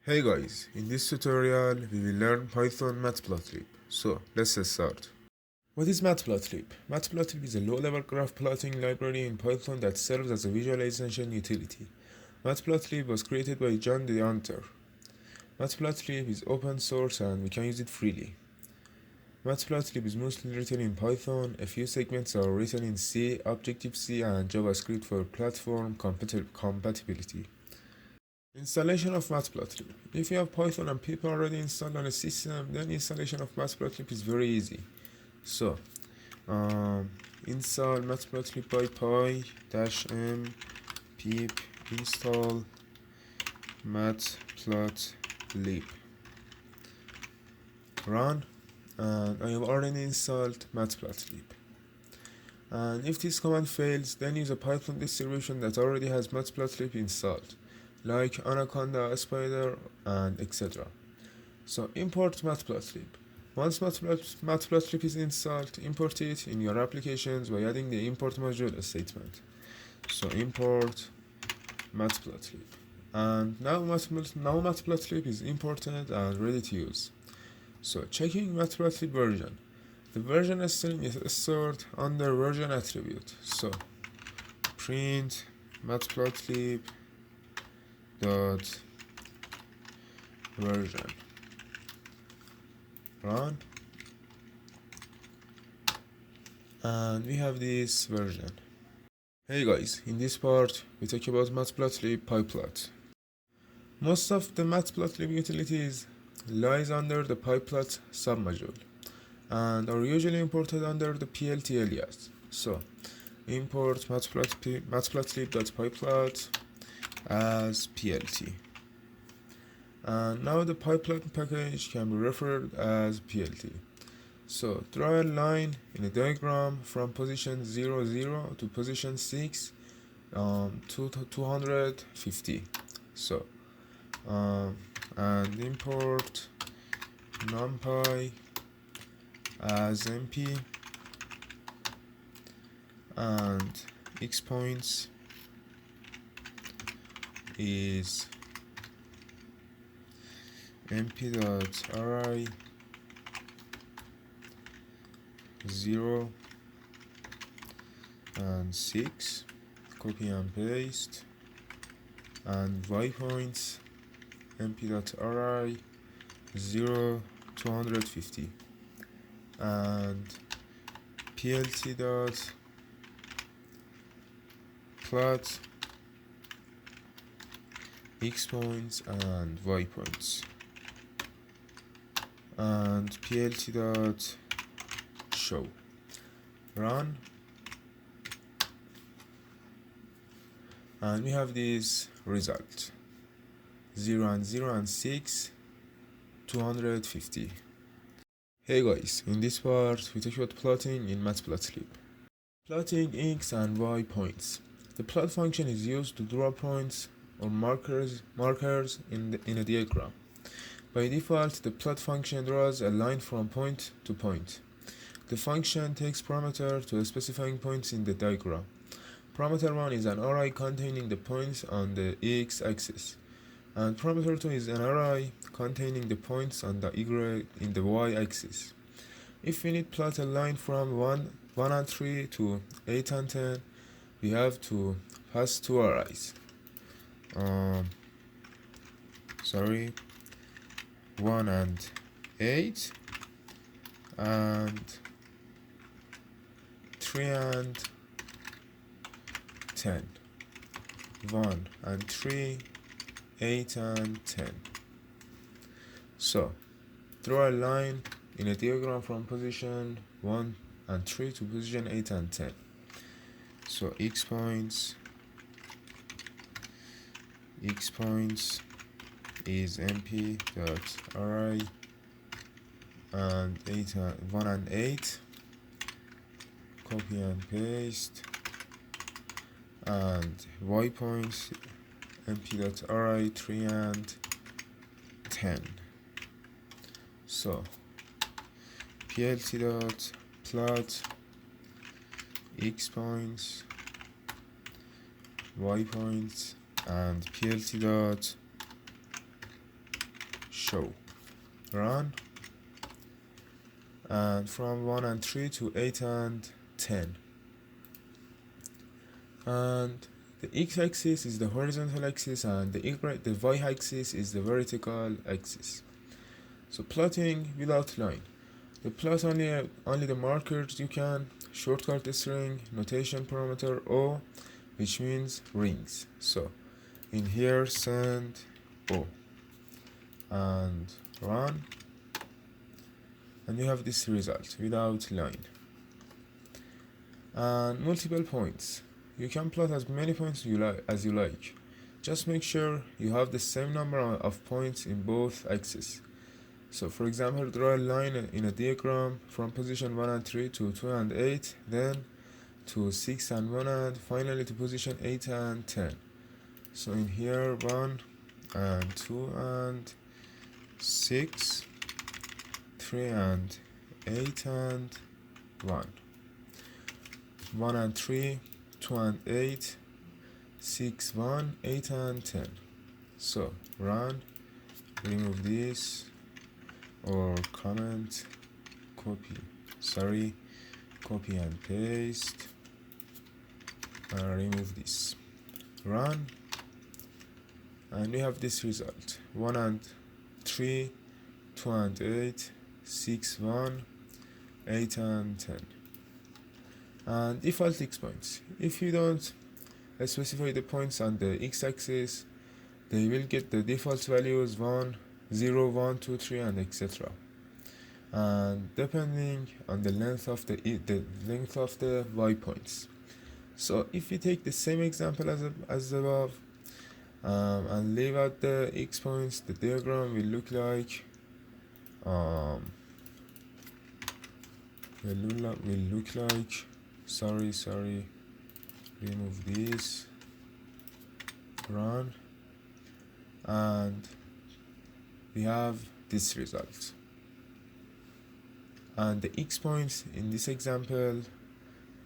Hey guys, in this tutorial we will learn Python Matplotlib. So let's start. What is Matplotlib? Matplotlib is a low-level graph plotting library in Python that serves as a visualization utility. Matplotlib was created by John the Hunter. Matplotlib is open source and we can use it freely. Matplotlib is mostly written in Python. A few segments are written in C, Objective-C, and JavaScript for platform compatibility. Installation of Matplotlib. If you have Python and people already installed on a system, then installation of Matplotlib is very easy. So, install Matplotlib by py-m pip install Matplotlib. Run, and I have already installed Matplotlib. And if this command fails, then use a Python distribution that already has Matplotlib installed, like Anaconda, Spider, and etc. So import Matplotlib. Once Matplotlib is installed, import it in your applications by adding the import module statement. So import Matplotlib. And now Matplotlib is imported and ready to use. So checking Matplotlib version. The version string is stored under version attribute. So print Matplotlib dot version. Run, and we have this version. Hey guys, in this part we talk about Matplotlib PyPlot. Most of the Matplotlib utilities lies under the PyPlot submodule and are usually imported under the plt alias. So import matplotlib.pyplot as plt, and now the PyPlot package can be referred as plt. So draw a line in a diagram from position 0, 0 to position 6 to 250. So and import numpy as np, and x points is np.array 0 and 6, copy and paste, and y points np.array 0 250, and plt.plot x points and y points, and plt.show. Run, and we have this result: 0 and 0 and 6 250. Hey guys, in this part we talk about plotting in Matplotlib. Plotting x and y points. The plot function is used to draw points or markers in a diagram. By default, the plot function draws a line from point to point. The function takes parameter to specifying points in the diagram. Parameter 1 is an array containing the points on the x-axis, and parameter 2 is an array containing the points on the y-axis. If we need plot a line from 1 and 3 to 8 and 10, we have to pass two arrays. 1 and 8 and 3 and 10. 1 and 3, 8 and 10. So draw a line in a diagram from position 1 and 3 to position 8 and 10. So x points is np.array and 1 and 8, copy and paste, and y points np.array 3 and 10. So plt.plot x points, y points, and plt.show show. Run. And from 1 and 3 to 8 and 10. And the x-axis is the horizontal axis and the y-axis is the vertical axis. So plotting without line. The plot only the markers you can, shortcut string, notation parameter O, which means rings. So in here send O and run, and you have this result without line. And multiple points. You can plot as many points as you like. Just make sure you have the same number of points in both axes. So for example, draw a line in a diagram from position 1 and 3 to 2 and 8, then to 6 and 1, and finally to position 8 and 10. So in here 1 and 2 and 6, 3 and 8 and 1, 1 and 3, 2 and 8, 6, 1, 8 and 10. So run, remove this, or comment, copy and paste, and remove this. Run, and we have this result: 1 and 3, 2 and 8, 6, 1, 8 and 10. And default x points. If you don't specify the points on the x-axis, they will get the default values 1, 0, 1, 2, 3, and etc. And depending on the length of the y points. So if we take the same example as above, and leave out the x points, the diagram will look like sorry, remove this, run, and we have this result. And the x points in this example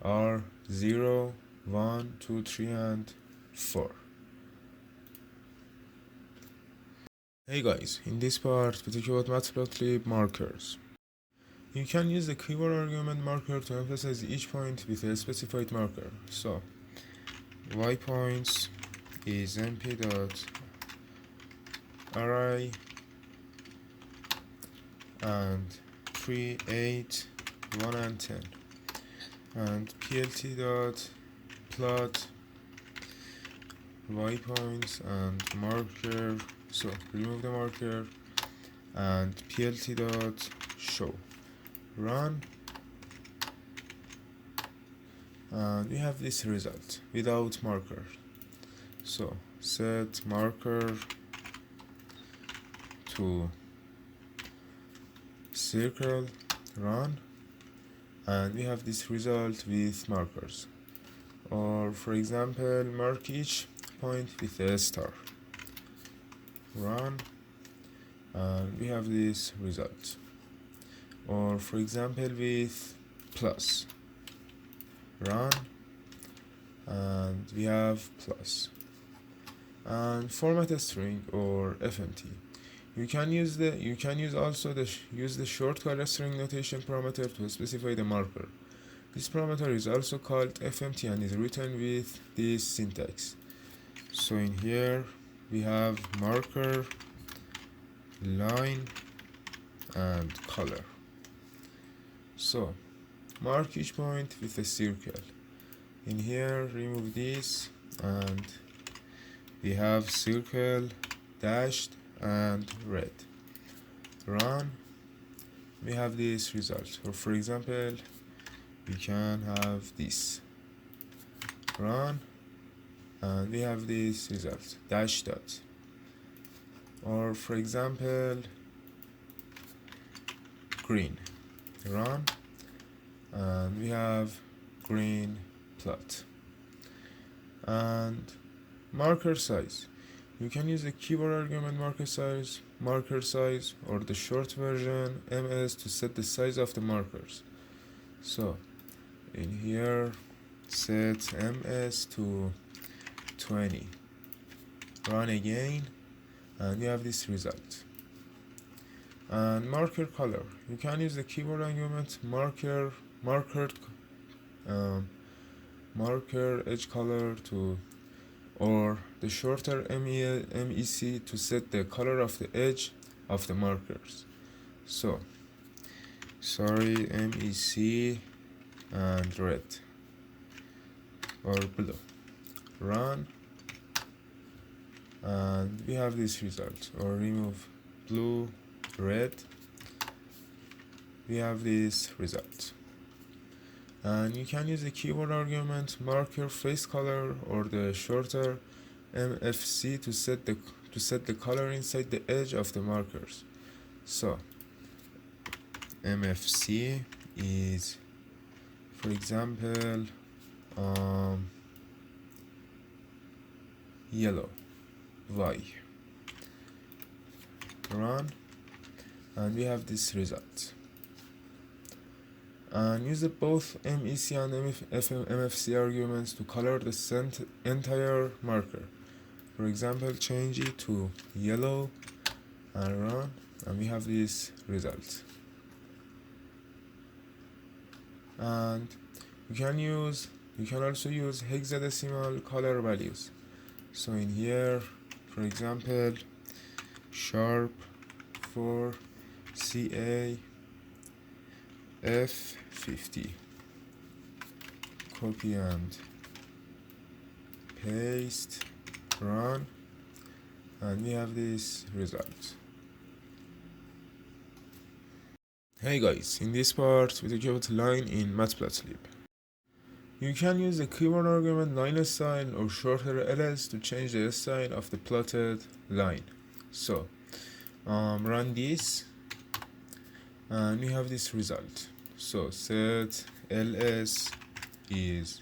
are 0, 1, 2, 3, and 4. Hey guys, in this part we talk about Matplotlib markers. You can use the keyword argument marker to emphasize each point with a specified marker. So y points is np.array and 3, 8, 1 and 10, and plt.plot y points and marker. So remove the marker and plt.show. Run, and we have this result without marker. So set marker to circle, run, and we have this result with markers. Or for example, mark each point with a star. Run, and we have this result. Or for example with plus, run, and we have plus. And format a string or FMT. You can use the shortcut string notation parameter to specify the marker. This parameter is also called FMT and is written with this syntax. So in here we have marker, line, and color. So mark each point with a circle. In here remove this, and we have circle, dashed, and red. Run, we have this result. Or for example, we can have this. Run, and we have this result, dash dot. Or for example, green. Run, and we have green plot. And marker size. You can use the keyword argument marker size, or the short version ms to set the size of the markers. So in here set ms to 20. Run again, and we have this result. And marker color, you can use the keyboard argument um, marker edge color to, or the shorter MEC to set the color of the edge of the markers. So sorry, MEC and red or blue. Run, and we have this result. Or remove blue, red, we have this result. And you can use the keyboard argument marker face color or the shorter MFC to set the color inside the edge of the markers. So MFC is, for example, yellow, Y. Run, and we have this result. And use both MEC and MFC arguments to color the entire marker. For example, change it to yellow and run, and we have this result. And you can also use hexadecimal color values. So in here, for example, sharp for CA F50, copy and paste, run, and we have this result. Hey guys, in this part we talk about line in Matplotlib. You can use the keyboard argument line style or shorter ls to change the style of the plotted line. So run this, and we have this result. So set ls is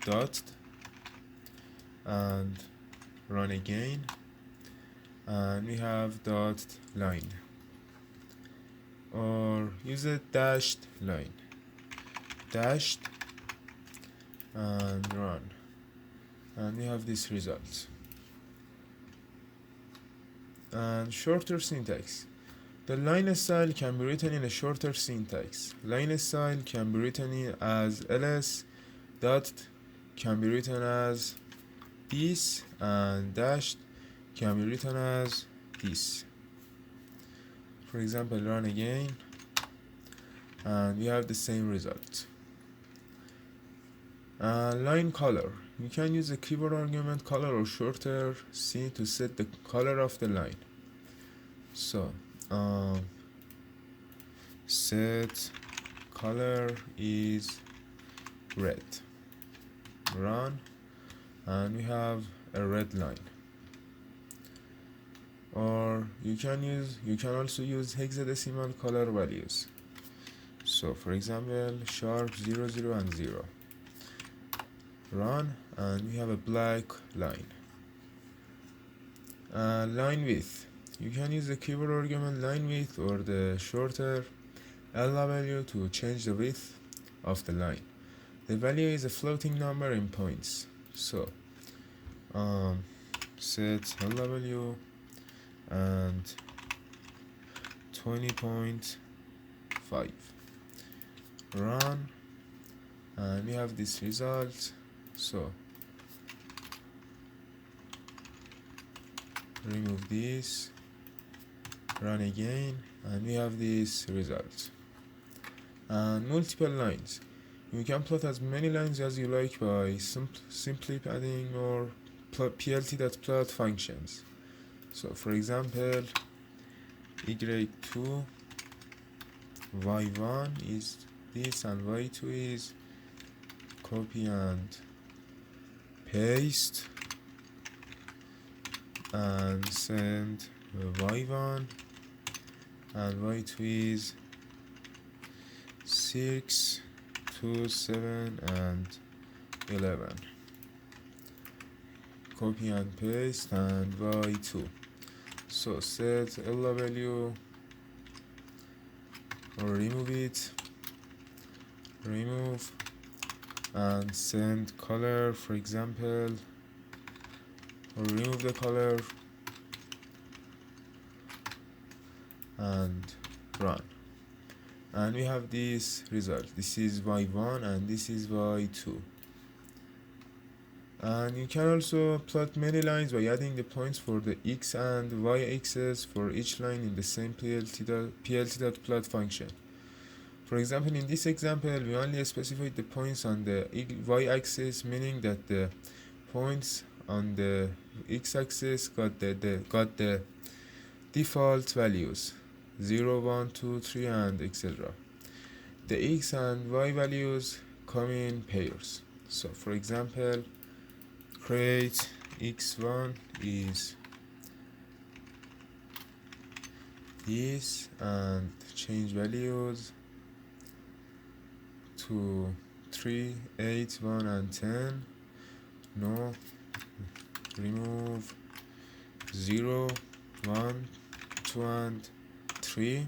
dot, and run again, and we have dot line, or use a dashed line, dashed, and run, and we have this result. And shorter syntax. The line style can be written in a shorter syntax. Line style can be written as ls, dot can be written as this, and dashed can be written as this. For example, run again, and we have the same result. Line color. You can use the keyboard argument color or shorter C to set the color of the line. So set color is red, run, and we have a red line. Or you can also use hexadecimal color values. So for example, sharp 0, 0 and 0. Run, and we have a black line. Line width. You can use the keyboard argument line width or the shorter LW to change the width of the line. The value is a floating number in points. So set LW and 20.5. Run, and we have this result. So remove this, run again, and we have this result. And multiple lines. You can plot as many lines as you like by simply adding or plt.plot functions. So for example, y2, y1 is this, and y2 is copy and paste, and send y1, and y2 is 6, 2, 7 and 11. Copy and paste, and y2. So set LW, or remove it, remove, and send color, for example, or remove the color, and run, and we have this result. This is y1 and this is y2. And you can also plot many lines by adding the points for the x and y axes for each line in the same plt.plot function. For example, in this example, we only specified the points on the y-axis, meaning that the points on the x-axis got the default values 0, 1, 2, 3, and etc. The x and y values come in pairs. So, for example, create x1 is this and change values to 3, 8, 1, and 10. No, remove 0, 1, 2, and 3.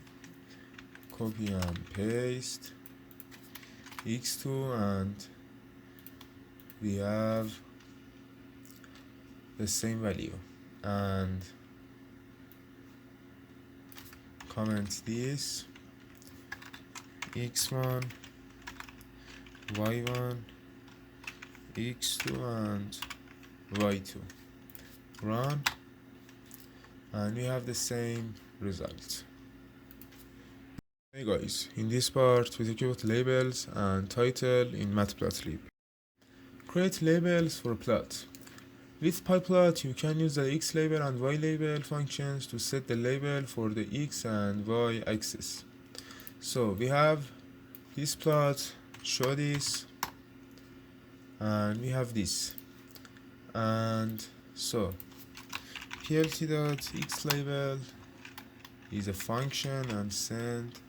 Copy and paste x2, and we have the same value, and comment this x1, y1, x2, and y2. Run, and we have the same result. Hey guys, in this part we talk about labels and title in Matplotlib. Create labels for plot. With PyPlot, you can use the x label and y label functions to set the label for the x and y axis. So we have this plot, show this, and we have this. And so plt.xLabel is a function and send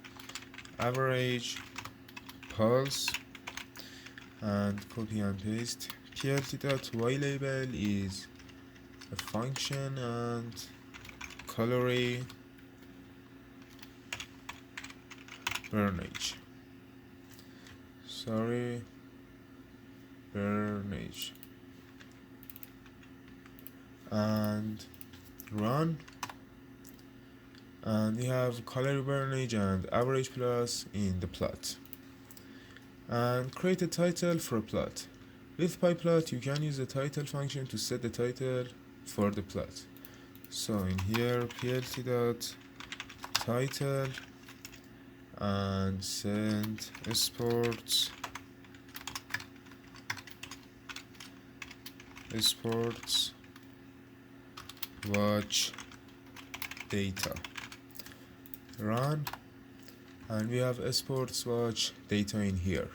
average pulse and copy and paste. plt.ylabel is a function and calorie burnage. Burnage. And run, and we have calorie burnage and average plus in the plot. And create a title for a plot. With PyPlot, you can use the title function to set the title for the plot. So in here, plt.title, and send sports watch data. Run, and we have sports watch data in here.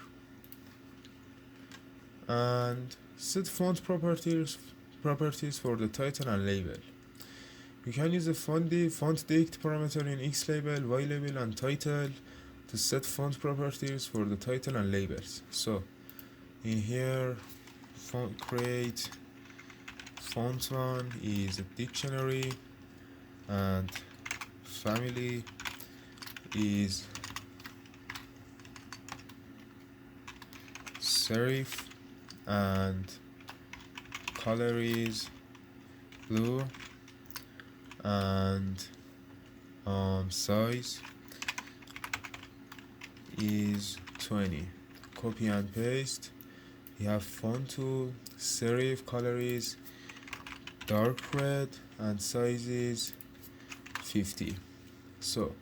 And set font properties for the title and label. You can use the font dict parameter in x label, y label, and title to set font properties for the title and labels. So in here, create font1 is a dictionary, and family is serif, and color is blue, and size is 20. Copy and paste. We have font tool, serif, color is dark red, and size is 50. So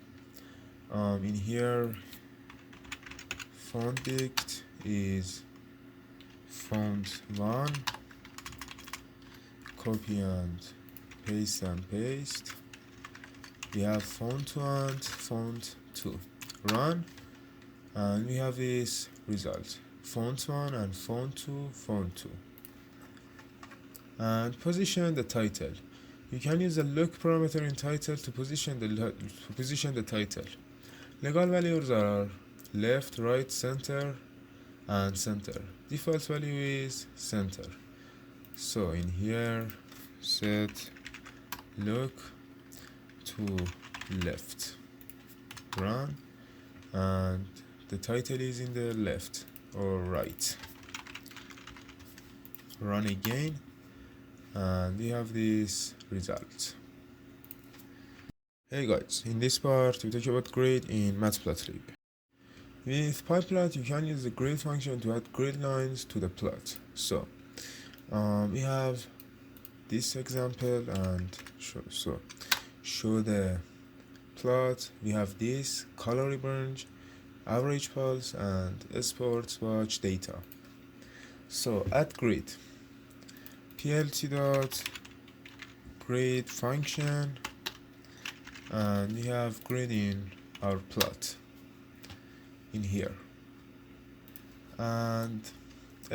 in here, font dict is font1, copy and paste. We have font1 and font2. Run, and we have this result, font1 and font2. And position the title. You can use the look parameter in title to position the title. Legal values are left, right, center, and center. Default value is center. So in here, set look to left. Run, and the title is in the left or right. Run again, and we have this result. Hey guys, in this part we talk about grid in Matplotlib. With PyPlot you can use the grid function to add grid lines to the plot. So we have this example and show the plot. We have this color range, average pulse and sports watch data. So add grid plt dot grid function, and we have grid in our plot in here, and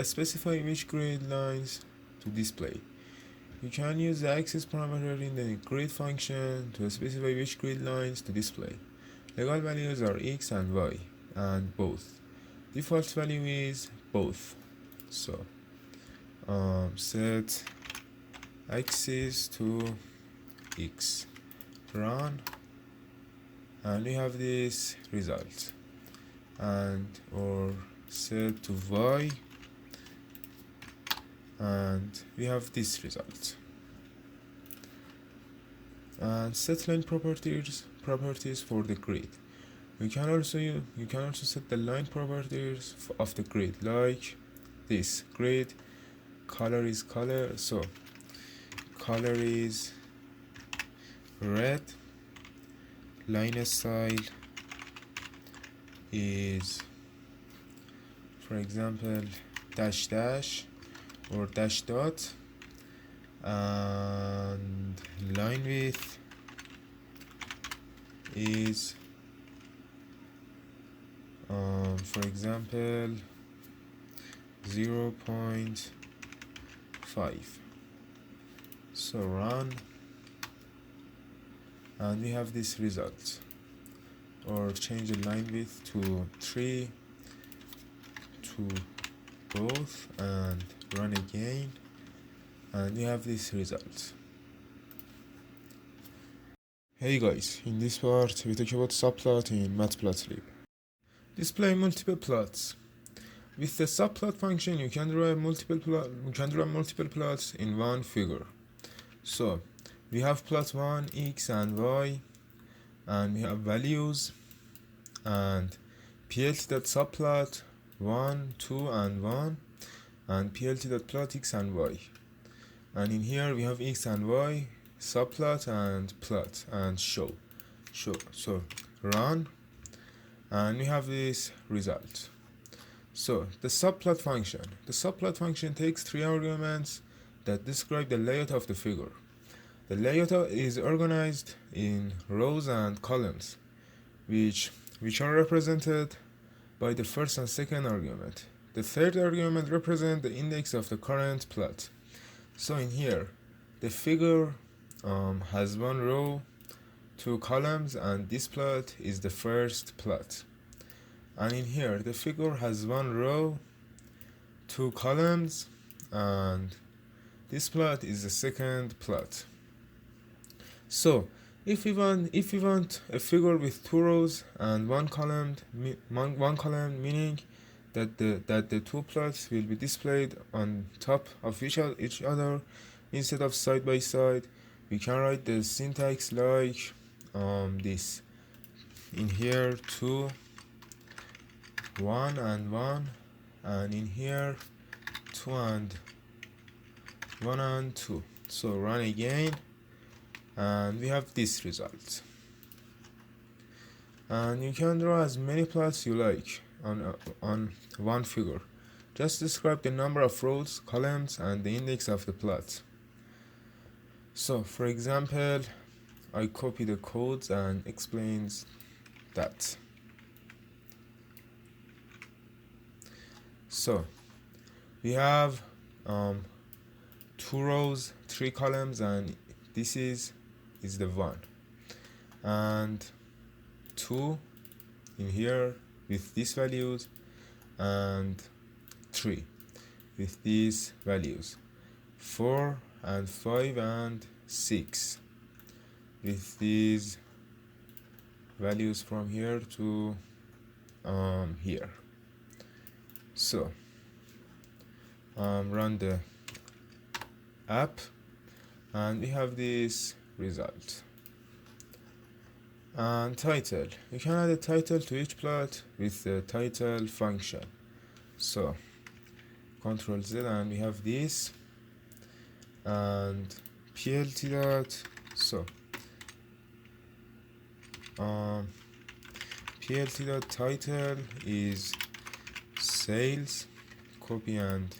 specify which grid lines to display. You can use the axis parameter in the grid function to specify which grid lines to display. Legal values are x and y, and both. Default value is both. So set axis to x, run, and we have this result, and or set to y, and we have this result. And set line properties for the grid. You can also set the line properties of the grid, like this grid color is color, so color is red, line style is, for example, dash dash or dash dot, and line width is for example 0.5. so run, and we have this result. Or change the line width to 3 to both and run again, and we have this result. Hey guys, in this part we talk about subplot in Matplotlib. Display multiple plots. With the subplot function you can draw multiple plots in one figure. So we have plot 1, x and y, and we have values, and plt.subplot 1, 2 and 1, and plt.plot x and y, and in here we have x and y, subplot and plot, and show. So run, and we have this result. So the subplot function takes 3 arguments that describe the layout of the figure. The layout is organized in rows and columns, which are represented by the first and second argument. The third argument represents the index of the current plot. So in here, the figure has 1 row, 2 columns, and this plot is the first plot. And in here, the figure has 1 row, 2 columns, and this plot is the second plot. So if we want a figure with 2 rows and 1 column, meaning that the 2 plots will be displayed on top of each other instead of side by side, we can write the syntax like this. In here 2, 1 and 1, and in here 2 and 1 and 2. So run again, and we have this result. And you can draw as many plots you like on one figure. Just describe the number of rows, columns, and the index of the plot. So for example, I copy the codes and explains that. So we have 2 rows, 3 columns, and this is the 1, and 2 in here with these values, and 3 with these values, 4 and 5 and 6 with these values from here to here. So run the app, and we have this result. And title, you can add a title to each plot with the title function. So Ctrl Z, and we have this, and plt dot, so plt dot title is sales, copy and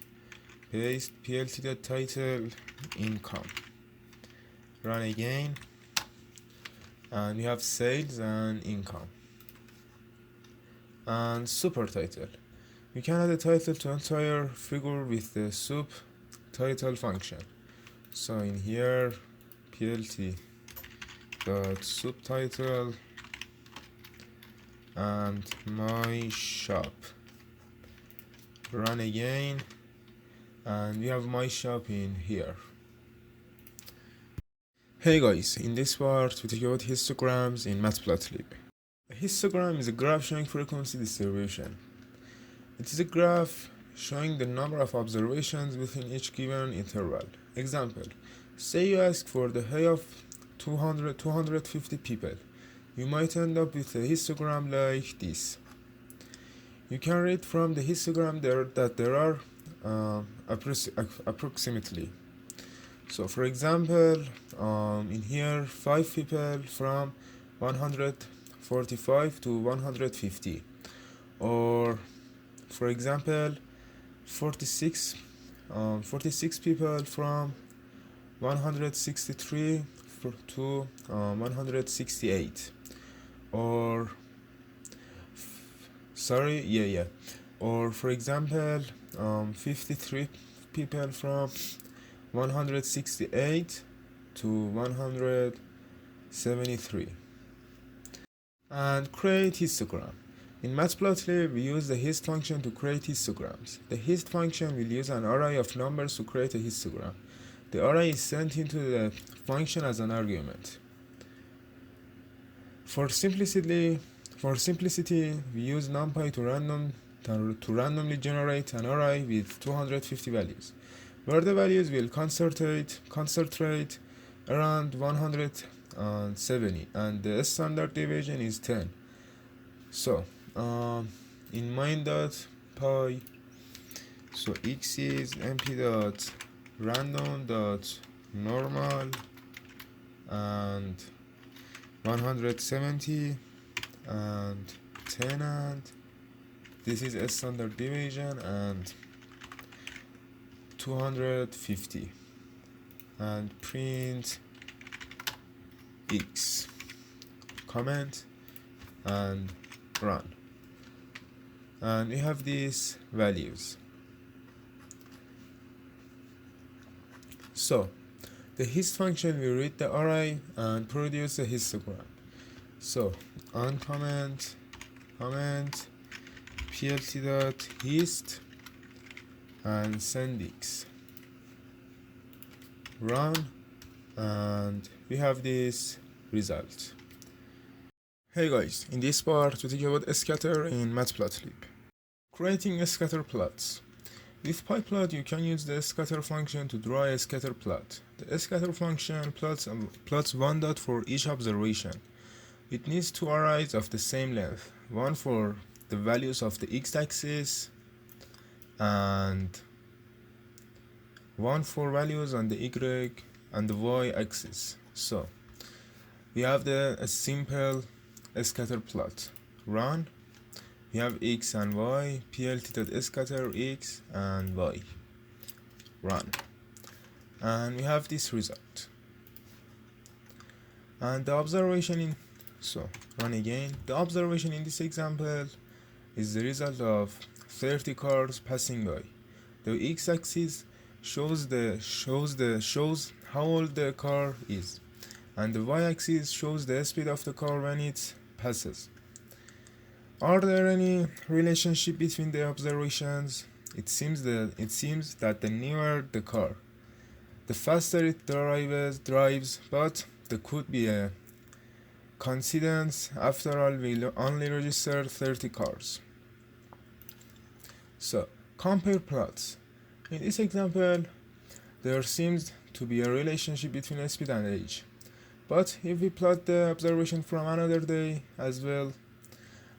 paste, plt dot title income, run again, and we have sales and income. And super title, we can add a title to entire figure with the subtitle function. So in here, plt dot subtitle and my shop, run again, and we have my shop in here. Hey guys, in this part we talk about histograms in Matplotlib. A histogram is a graph showing frequency distribution. It is a graph showing the number of observations within each given interval. Example, say you ask for the height of 250 people. You might end up with a histogram like this. You can read from the histogram that there are approximately. So for example, in here 5 people from 145 to 150, or for example 46 people from 163 to 168, or or for example 53 people from 168 to 173. And create histogram. In Matplotlib, we use the hist function to create histograms. The hist function will use an array of numbers to create a histogram. The array is sent into the function as an argument. For simplicity, we use NumPy to randomly generate an array with 250 values, where the values will concentrate around 170, and the standard deviation is 10. So in main.py, so x is np.random.normal and 170 and 10, and this is a standard deviation and 250, and print x, comment and run, and we have these values. So the hist function will read the array and produce a histogram. So on comment plt.hist and send x, run, and we have this result. Hey guys, in this part we talk about scatter in Matplotlib. Creating a scatter plots. With PyPlot you can use the scatter function to draw a scatter plot. The scatter function plots one dot for each observation. It needs two arrays of the same length, one for the values of the x-axis and one for values on the y and the y-axis. So we have a simple scatter plot. Run. We have x and y, plt.scatter x and y, run, and we have this result. And the observation run again. The observation in this example is the result of 30 cars passing by. The x-axis shows how old the car is, and the y-axis shows the speed of the car when it passes. Are there any relationship between the observations? It seems that the nearer the car, the faster it drives, but there could be a coincidence. After all, we only registered 30 cars. So compare plots. In this example, there seems to be a relationship between speed and age. But if we plot the observation from another day as well,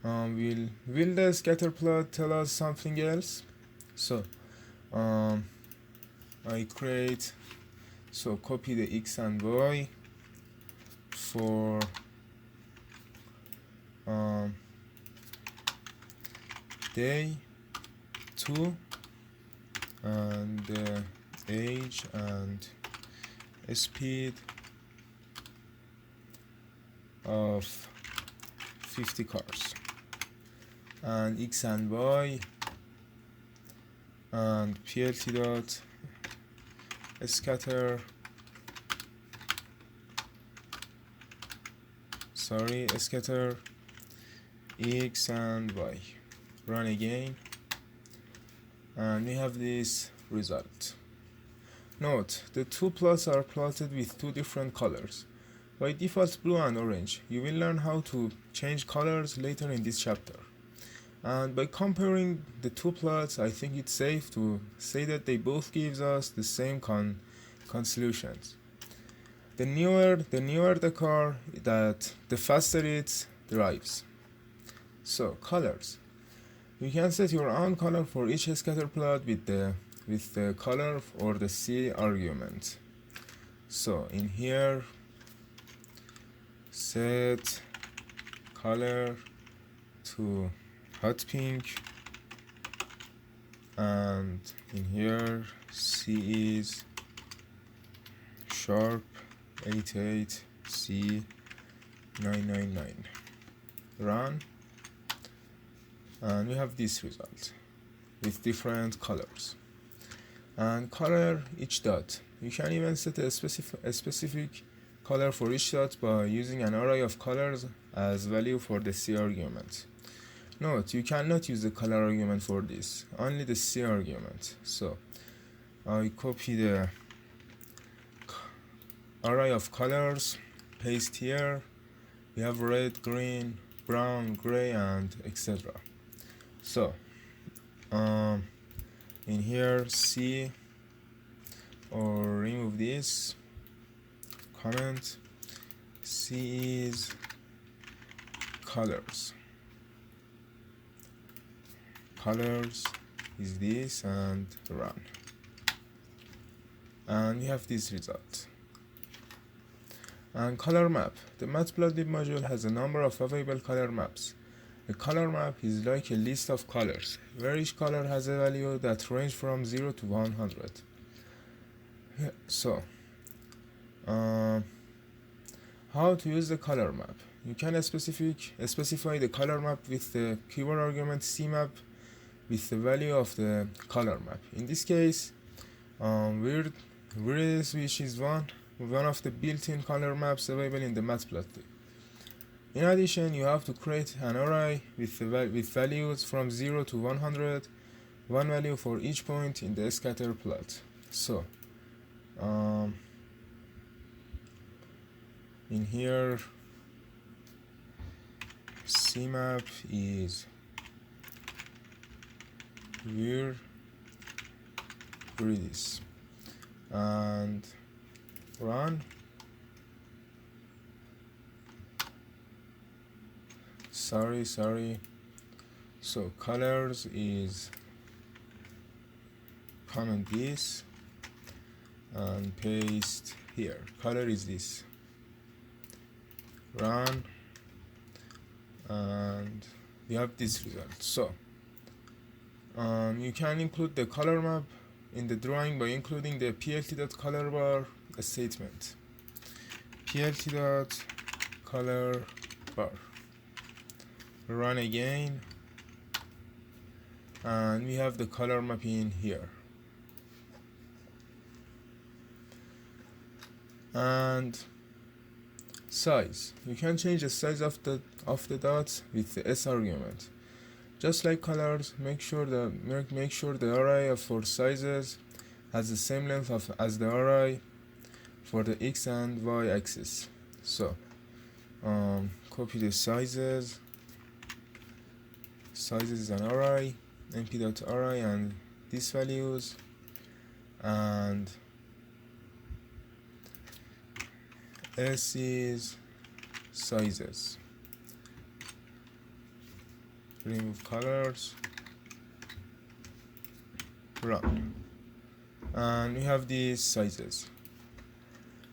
will the scatter plot tell us something else? So I create, so copy the x and y for day 2 and age and speed of 50 cars, and x and y and plt dot scatter x and y. Run again, and we have this result. Note, the two plots are plotted with two different colors. By default, blue and orange. You will learn how to change colors later in this chapter. And by comparing the two plots, I think it's safe to say that they both gives us the same solutions. The newer the car, the faster it drives. So colors. You can set your own color for each scatter plot with the color or the C argument. So in here, set color to hot pink, and in here C is sharp 88 C 999. Run, and we have this result with different colors. And color each dot. You can even set a specific color for each dot by using an array of colors as value for the C argument. Note, you cannot use the color argument for this, only the C argument. So I copy the array of colors, paste here. We have red, green, brown, gray, and etc. So in here C, or remove this comment, C is colors is this, and run, and we have this result. And color map. The Matplotlib module has a number of available color maps. A color map is like a list of colors, where each color has a value that range from 0 to 100. So, how to use the color map? You can specify the color map with the keyword argument CMap with the value of the color map. In this case, weird switch is one of the built-in color maps available in the Matplotlib. In addition, you have to create an array with values from 0 to 100, one value for each point in the scatter plot. So, in here, CMap is where this, and run. Sorry. So colors is comment this and paste here. Color is this. Run, and we have this result. So you can include the color map in the drawing by including the plt.colorbar statement. plt.colorbar. Run again, and we have the color map in here. And size. You can change the size of the dots with the S argument. Just like colors, make sure the array for sizes has the same length as the array for the X and Y axis. So copy the sizes. Sizes is an array, np.array, and these values, and S is sizes, remove colors, run, and we have these sizes.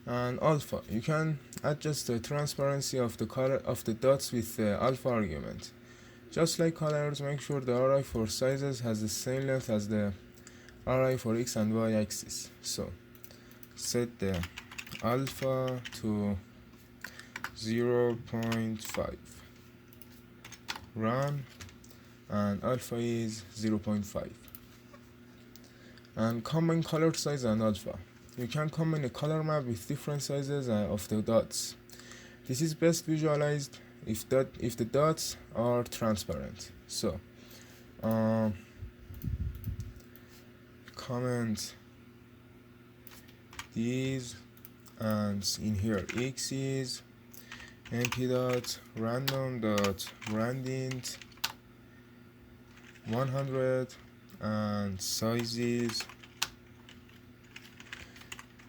And alpha, you can adjust the transparency of the color of the dots with the alpha argument. Just like colors, make sure the array for sizes has the same length as the array for x and y axis. So set the alpha to 0.5, run, and alpha is 0.5. And combine color size and alpha. You can combine a color map with different sizes of the dots. This is best visualized if the dots are transparent. So comment these, and in here x is np.random.randint 100 and size is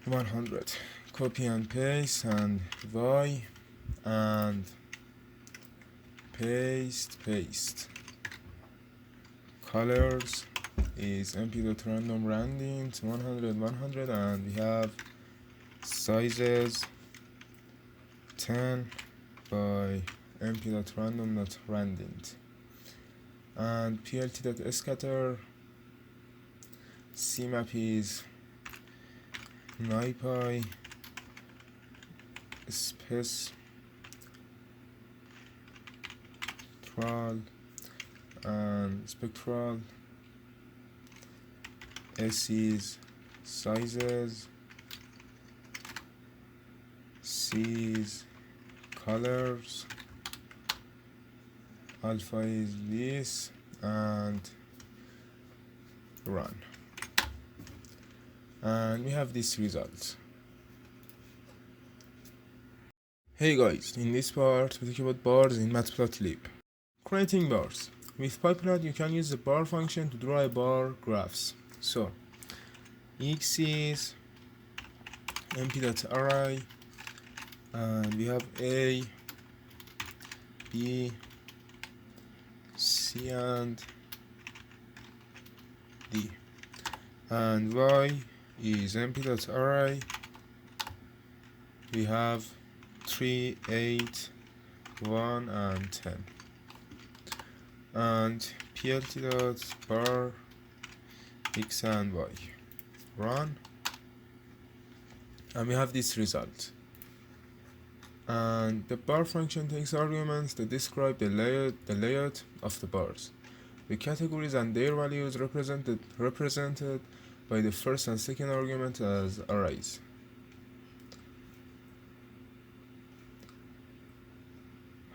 100. Copy and paste, and y and paste. Colors is np.random.randint 100, and we have sizes 10 by np.random.randint, and plt.scatter cmap is NiPy spectral S is sizes, C is colors, alpha is this, and run. And we have this result. Hey guys, in this part we talk about bars in Matplotlib. Creating bars. With PyPlot you can use the bar function to draw a bar graphs. So x is np.array, and we have a, b, c, and d, and y is np.array. We have 3, 8, 1, and 10, and plt.bar x and y. Run, and we have this result. And the bar function takes arguments that describe the layout of the bars. The categories and their values represented by the first and second argument as arrays.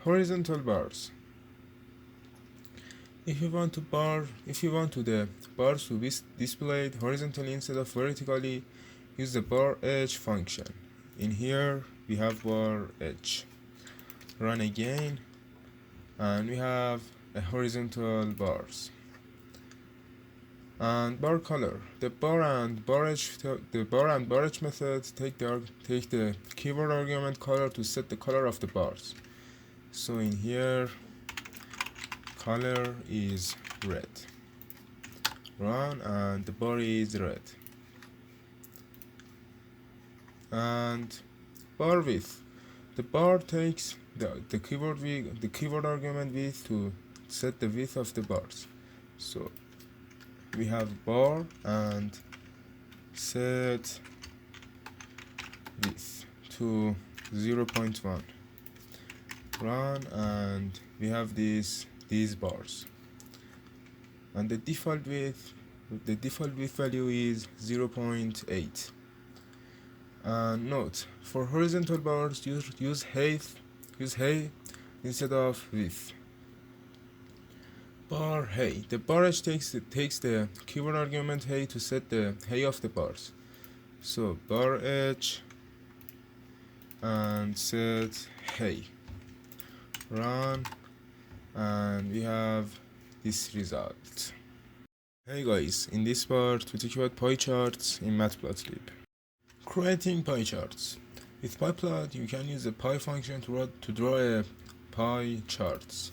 Horizontal bars. If you want the bars to be displayed horizontally instead of vertically, use the bar edge function. In here we have bar edge. Run again, and we have a horizontal bars. And bar color. The bar and bar edge methods take the keyword argument color to set the color of the bars. So in here color is red. Run, and the bar is red. And bar width. The bar takes the keyword argument width to set the width of the bars. So we have bar and set width to 0.1. Run, and we have these bars, and the default width value is 0.8. And note, for horizontal bars use height instead of width. Bar height. The bar edge takes the keyword argument height to set the height of the bars. So bar edge and set height. Run, and we have this result. Hey guys, in this part we talk about pie charts in Matplotlib. Creating pie charts. With PyPlot, you can use the py function to draw a pie charts.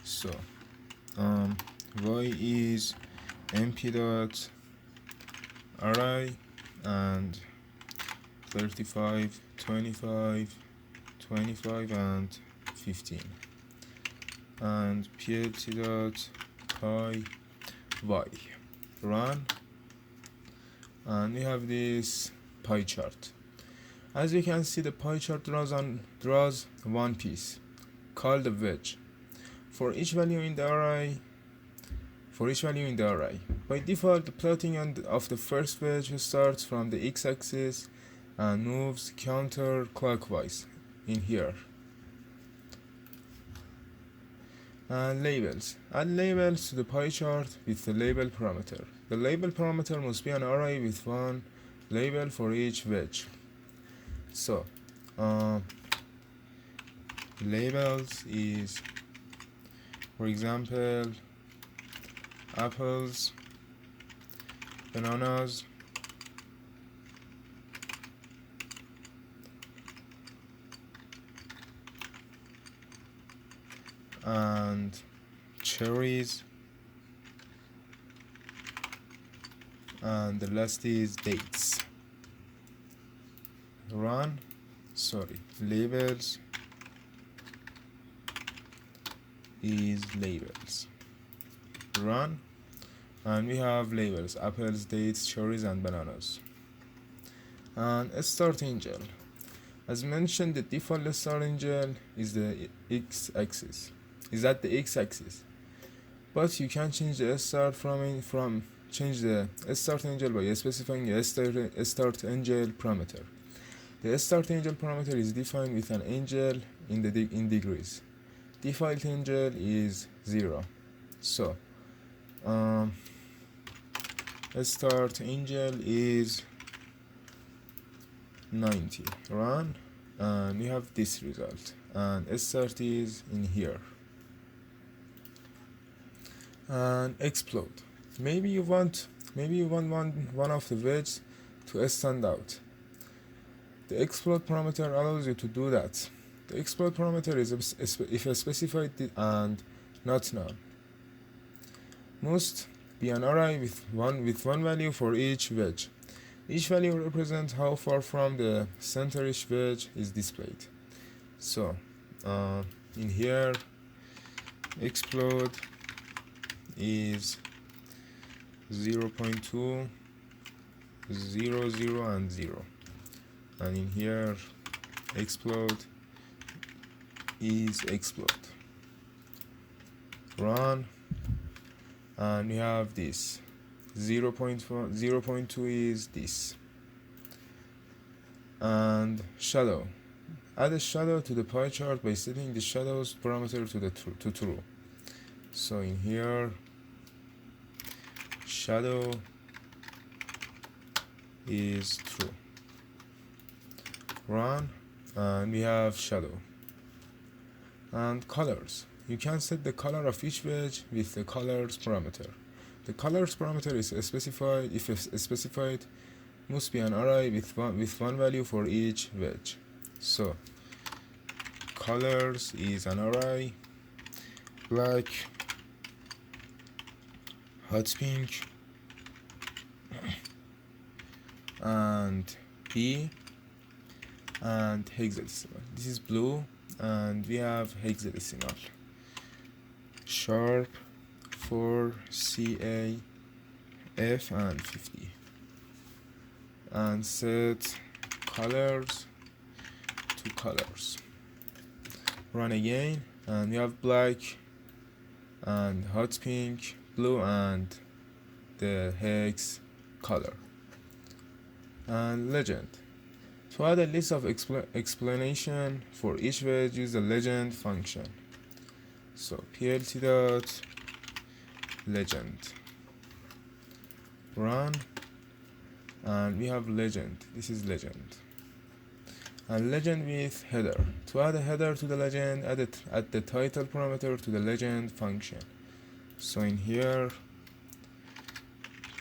So y is mp dot array and 35, 25, 25 and 15, and plt dot py y. Run, and we have this pie chart. As you can see, the pie chart draws one piece called a wedge for each value in the array. By default, the plotting of the first wedge starts from the x-axis and moves counterclockwise in here. And labels. Add labels to the pie chart with the label parameter. The label parameter must be an array with one label for each wedge. So labels is, for example, apples, bananas, and cherries, and the last is dates. Labels is labels. Run, and we have labels: apples, dates, cherries, and bananas. And a start angel. As mentioned, the default start angel is the x-axis. But you can change the start change the start angel by specifying a start angel parameter. The start angel parameter is defined with an angel in degrees. Default angel is 0. So start angel is 90. Run, and we have this result, and start is in here. And explode. Maybe you want one of the wedges to stand out. The explode parameter allows you to do that. The explode parameter is if specified and not known. Must be an array with one value for each wedge. Each value represents how far from the center each wedge is displayed. So in here, explode is 0.2, 0, 0, and 0. And in here, explode is explode. Run, and we have this 0.2 is this. And shadow. Add a shadow to the pie chart by setting the shadows parameter to true. So in here, shadow is true. Run, and we have shadow. And colors. You can set the color of each wedge with the colors parameter. The colors parameter is specified must be an array with one value for each wedge. So colors is an array: black, hot pink, and B, and hexadecimal. This is blue, and we have hexadecimal. Sharp, 4, CA, F, and 50. And set colors to colors. Run again, and we have black and hot pink, blue, and the hex color. And legend. To add a list of explanation for each wedge, use the legend function. So plt dot legend. Run, and we have legend. This is legend. And legend with header. To add a header to the legend, add the title parameter to the legend function. So in here,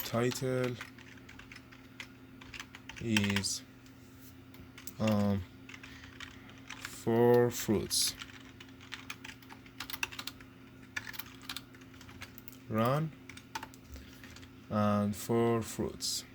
title is 4 fruits. Run, and 4 fruits.